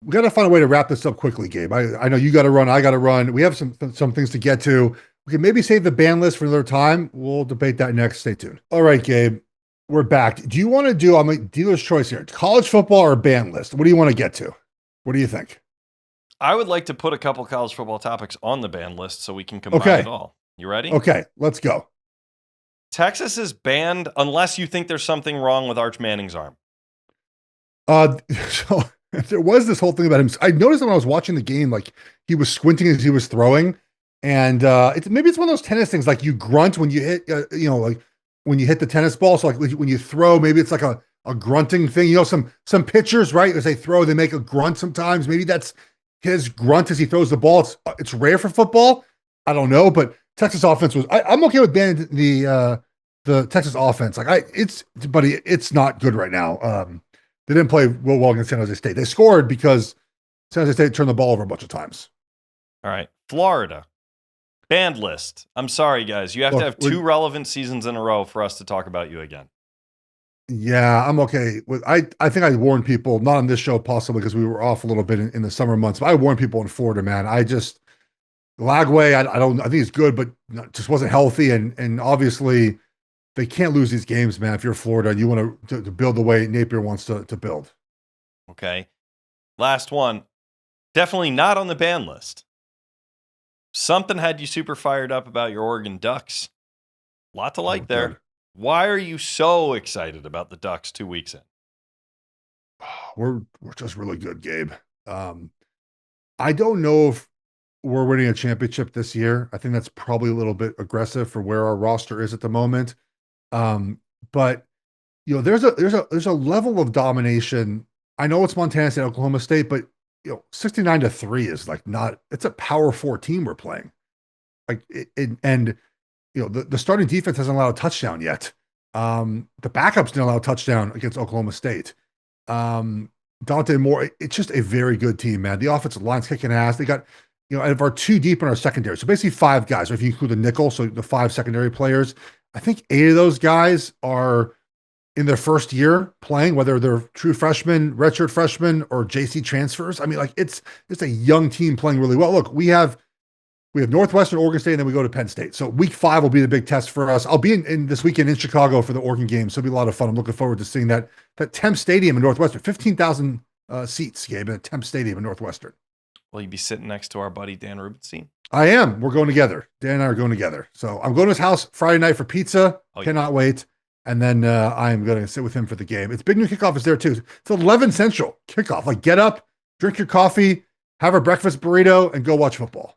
got to find a way to wrap this up quickly, Gabe. I know you got to run. I got to run. We have some things to get to. We can maybe save the ban list for another time. We'll debate that next. Stay tuned. All right, Gabe. We're back. Do you want to do, I'm a dealer's choice here, college football or ban list? What do you want to get to? What do you think? I would like to put a couple college football topics on the ban list so we can combine it all. You ready? Okay, let's go. Texas is banned unless you think there's something wrong with Arch Manning's arm. So There was this whole thing about him. I noticed when I was watching the game, like he was squinting as he was throwing, and maybe it's one of those tennis things. Like you grunt when you hit, like when you hit the tennis ball. So like when you throw, maybe it's like a grunting thing. Some pitchers, right, as they throw, they make a grunt sometimes. Maybe that's his grunt as he throws the ball. It's rare for football. I don't know, but Texas offense was. I'm okay with banning the Texas offense. It's not good right now. They didn't play well against San Jose State. They scored because San Jose State turned the ball over a bunch of times. All right. Florida. Banned list. I'm sorry, guys. You have to have 2 relevant seasons in a row for us to talk about you again. Yeah, I'm okay with. I think I warned people, not on this show possibly because we were off a little bit in the summer months, but I warned people in Florida, man. Lagway, I think he's good, but just wasn't healthy, and obviously they can't lose these games, man. If you're Florida and you want to build the way Napier wants to build. Okay. Last one. Definitely not on the ban list. Something had you super fired up about your Oregon Ducks. Lot to like there. Good. Why are you so excited about the Ducks 2 weeks in? We're just really good, Gabe. I don't know if we're winning a championship this year. I think that's probably a little bit aggressive for where our roster is at the moment. But there's a level of domination. I know it's Montana State, Oklahoma State, but 69-3 is like it's a power 4 team we're playing. Like the starting defense hasn't allowed a touchdown yet. The backups didn't allow a touchdown against Oklahoma State. Dante Moore, it's just a very good team, man. The offensive line's kicking ass. They got, out of our 2 deep in our secondary. So basically 5 guys, or if you include the nickel, so the 5 secondary players, I think 8 of those guys are in their first year playing, whether they're true freshmen, redshirt freshmen, or JC transfers. I mean, like it's a young team playing really well. Look, we have Northwestern, Oregon State, and then we go to Penn State. So week 5 will be the big test for us. I'll be in this weekend in Chicago for the Oregon game, so it'll be a lot of fun. I'm looking forward to seeing that Temp Stadium in Northwestern, 15,000 seats, Gabe, at Temp Stadium in Northwestern. Will you be sitting next to our buddy Dan Rubenstein? I am. We're going together. Dan and I are going together. So I'm going to his house Friday night for pizza. Cannot wait. And then I'm going to sit with him for the game. It's Big New Kickoff is there too. It's 11 Central kickoff. Like get up, drink your coffee, have a breakfast burrito, and go watch football.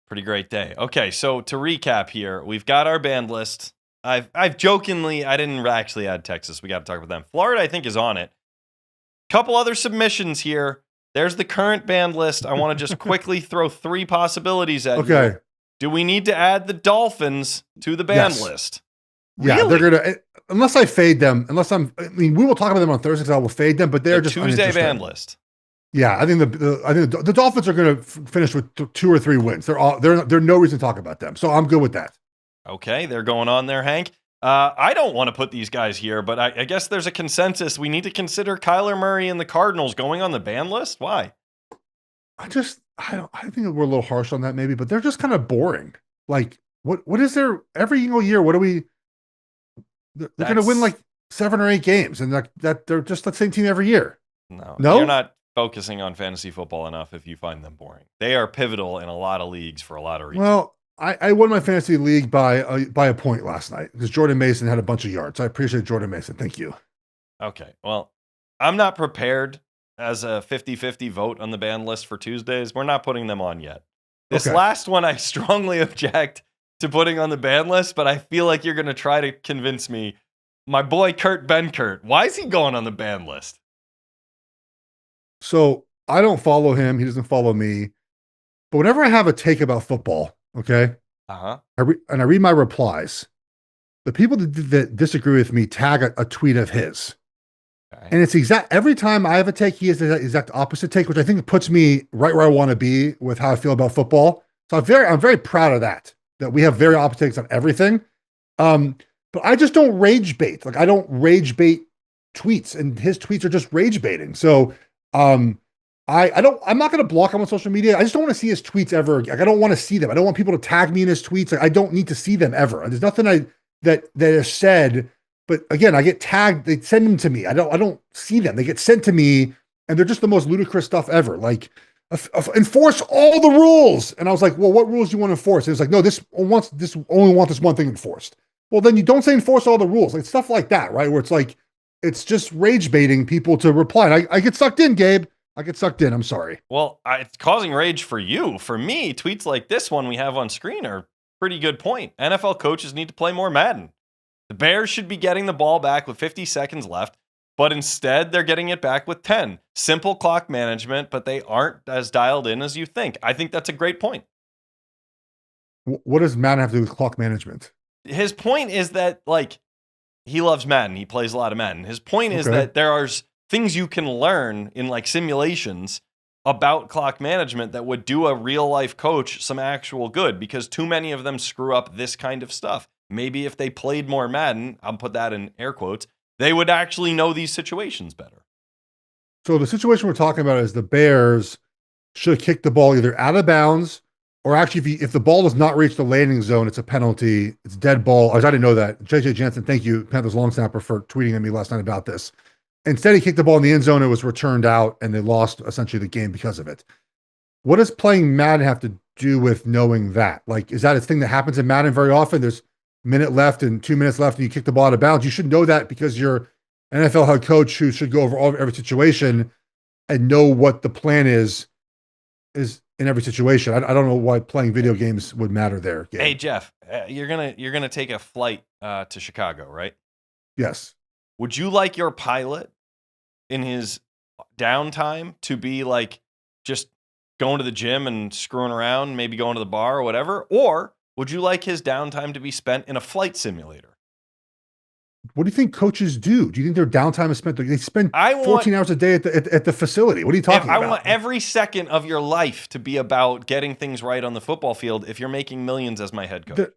Pretty great day. Okay, so to recap here, we've got our band list. I've jokingly, I didn't actually add Texas. We got to talk about them. Florida, I think, is on it. Couple other submissions here. There's the current band list. I want to just quickly throw 3 possibilities at you. Do we need to add the Dolphins to the band list? Yeah, really? They're going to, unless I fade them, we will talk about them on Thursday because I will fade them, but they're just Tuesday band list. Yeah, I think the Dolphins are going to finish with 2 or 3 wins. They're no reason to talk about them. So I'm good with that. Okay, they're going on there, Hank. I don't want to put these guys here, but I guess there's a consensus. We need to consider Kyler Murray and the Cardinals going on the ban list. Why? I think we're a little harsh on that maybe, but they're just kind of boring. Like what is there every single year? What do we? They're going to win like 7 or 8 games, and that they're just the same team every year. No, you're not focusing on fantasy football enough if you find them boring. They are pivotal in a lot of leagues for a lot of reasons. Well, I won my fantasy league by a point last night because Jordan Mason had a bunch of yards. I appreciate Jordan Mason. Thank you. Okay. Well, I'm not prepared as a 50-50 vote on the ban list for Tuesdays. We're not putting them on yet. This last one, I strongly object to putting on the ban list, but I feel like you're going to try to convince me. My boy Kurt Benkert, why is he going on the ban list? So I don't follow him. He doesn't follow me. But whenever I have a take about football, okay, I read my replies, the people that disagree with me tag a tweet of his. Okay. And it's every time I have a take, he has the exact opposite take, which I think puts me right where I want to be with how I feel about football. So I'm very proud of that we have very opposite takes on everything. But I just don't rage bait. Like I don't rage bait tweets, and his tweets are just rage baiting. So I'm not going to block him on social media. I just don't want to see his tweets ever. Like I don't want to see them. I don't want people to tag me in his tweets. Like I don't need to see them ever. There's nothing that is said. But again, I get tagged. They send them to me. I don't see them. They get sent to me, and they're just the most ludicrous stuff ever. Like enforce all the rules. And I was like, well, what rules do you want to enforce? And it's like, no, this only want this one thing enforced. Well, then you don't say enforce all the rules. Like stuff like that, right? Where it's like It's just rage baiting people to reply. And I get sucked in, Gabe. I get sucked in. I'm sorry. Well, it's causing rage for you. For me, tweets like this one we have on screen are pretty good point. NFL coaches need to play more Madden. The Bears should be getting the ball back with 50 seconds left, but instead they're getting it back with 10. Simple clock management, but they aren't as dialed in as you think. I think that's a great point. What does Madden have to do with clock management? His point is that, like, he loves Madden. He plays a lot of Madden. His point is that there are things you can learn in, like, simulations about clock management that would do a real life coach some actual good, because too many of them screw up this kind of stuff. Maybe if they played more Madden, I'll put that in air quotes, they would actually know these situations better. So the situation we're talking about is the Bears should have kicked the ball either out of bounds, or actually if the ball does not reach the landing zone, it's a penalty. It's dead ball. I didn't know that. JJ Jensen, thank you, Panthers long snapper, for tweeting at me last night about this. Instead, he kicked the ball in the end zone. It was returned out, and they lost essentially the game because of it. What does playing Madden have to do with knowing that? Like, is that a thing that happens in Madden very often? There's a minute left and 2 minutes left, and you kick the ball out of bounds. You should know that because you're an NFL head coach who should go over every situation and know what the plan is in every situation. I don't know why playing video games would matter there. Gabe. Hey, Jeff, you're gonna take a flight to Chicago, right? Yes. Would you like your pilot in his downtime to be like just going to the gym and screwing around, maybe going to the bar or whatever? Or would you like his downtime to be spent in a flight simulator? What do you think coaches do? Do you think their downtime is spent? They spend 14 hours a day at the facility. What are you talking about? I want every second of your life to be about getting things right on the football field if you're making millions as my head coach.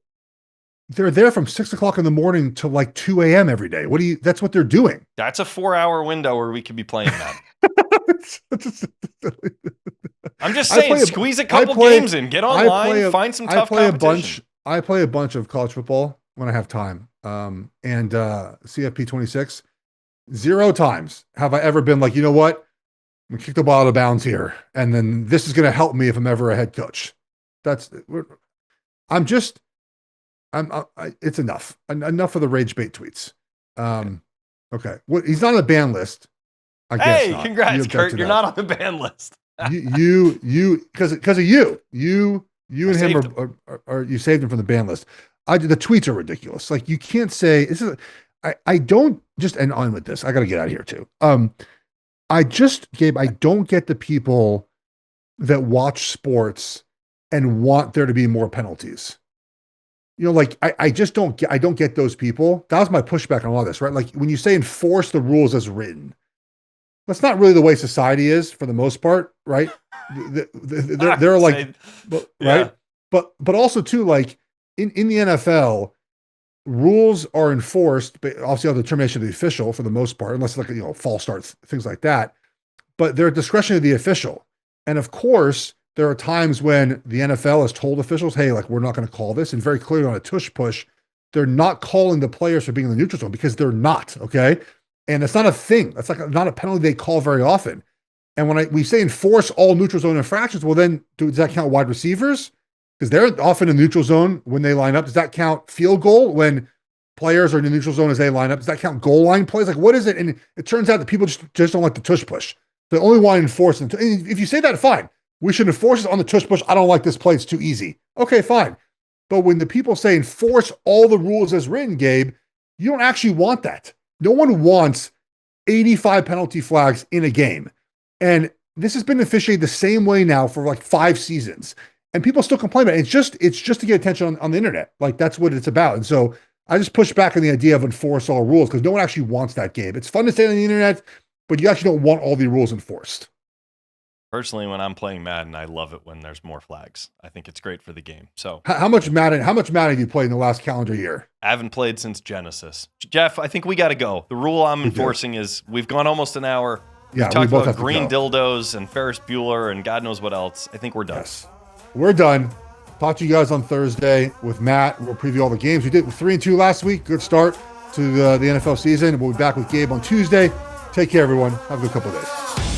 They're there from 6 o'clock in the morning to like 2 a.m. every day. That's what they're doing. That's a 4-hour window where we could be playing that. I'm just saying, squeeze a couple games in, get online, find some tough competition. I play a bunch of college football when I have time. And CFP 26, 0 times have I ever been like, you know what? I'm gonna kick the ball out of bounds here, and then this is going to help me if I'm ever a head coach. It's enough. Enough of the rage bait tweets. Okay. Well, he's not on the ban list. I guess. Hey, congrats, Kurt. You're not on the ban list. because of you and him are you saved him from the ban list. The tweets are ridiculous. Like, you can't say this is. I don't just end on with this. I got to get out of here too. Gabe, I don't get the people that watch sports and want there to be more penalties. You know, like I just don't get those people. That was my pushback on all this, right? Like, when you say enforce the rules as written, that's not really the way society is for the most part, right? They're like, right? But also too, like in the NFL, rules are enforced, but obviously on the determination of the official for the most part, unless like, false starts, things like that. But they're at discretion of the official. And of course, there are times when the NFL has told officials, hey, like, we're not going to call this. And very clearly on a tush push, they're not calling the players for being in the neutral zone because they're not, okay? And it's not a thing. That's like not a penalty they call very often. And when we say enforce all neutral zone infractions, well, then does that count wide receivers? Because they're often in the neutral zone when they line up. Does that count field goal when players are in the neutral zone as they line up? Does that count goal line plays? Like, what is it? And it turns out that people just don't like the tush push. They only want to enforce it. And if you say that, fine. We should enforce it on the tush push. I don't like this play. It's too easy. Okay, fine. But when the people say enforce all the rules as written, Gabe, you don't actually want that. No one wants 85 penalty flags in a game. And this has been officiated the same way now for like 5 seasons. And people still complain about it. It's just to get attention on the internet. Like, that's what it's about. And so I just push back on the idea of enforce all rules because no one actually wants that, Gabe. It's fun to say on the internet, but you actually don't want all the rules enforced. Personally, when I'm playing Madden, I love it when there's more flags. I think it's great for the game. So how much Madden have you played in the last calendar year? I haven't played since Genesis. Jeff, I think we got to go. The rule I'm enforcing is we've gone almost an hour. We talked about green dildos and Ferris Bueller and God knows what else. I think we're done. Yes. We're done. Talk to you guys on Thursday with Matt. We'll preview all the games. We did 3-2 last week. Good start to the NFL season. We'll be back with Gabe on Tuesday. Take care, everyone. Have a good couple of days.